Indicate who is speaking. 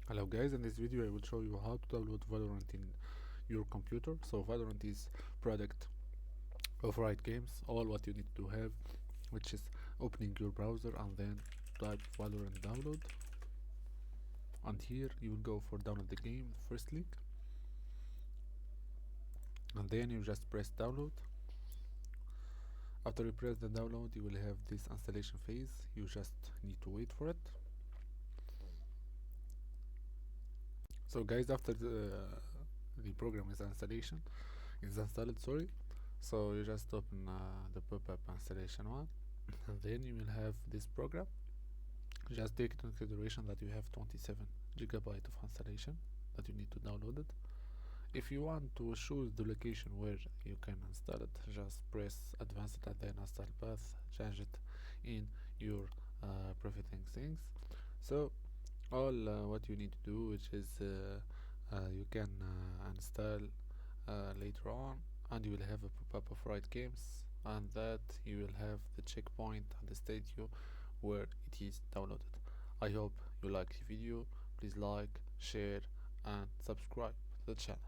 Speaker 1: Hello guys, in this video I will show you how to download Valorant in your computer. So Valorant is product of Riot Games. All what you need to have, which is opening your browser and then type Valorant download, and here you will go for download the game, first link, and then you just press download. After you press the download, you will have this installation phase. You just need to wait for it. So guys, after the program is installed, sorry. So you just open the pop-up installation one, and then you will have this program. Just take into consideration that you have 27 gigabyte of installation that you need to download it. If you want to choose the location where you can install it, just press advanced and then install path, change it in your profiting things. So all what you need to do, which is you can install later on, and you will have a pop-up of Riot Games, and that you will have the checkpoint and the statue where it is downloaded. I hope you like the video. Please like, share and subscribe to the channel.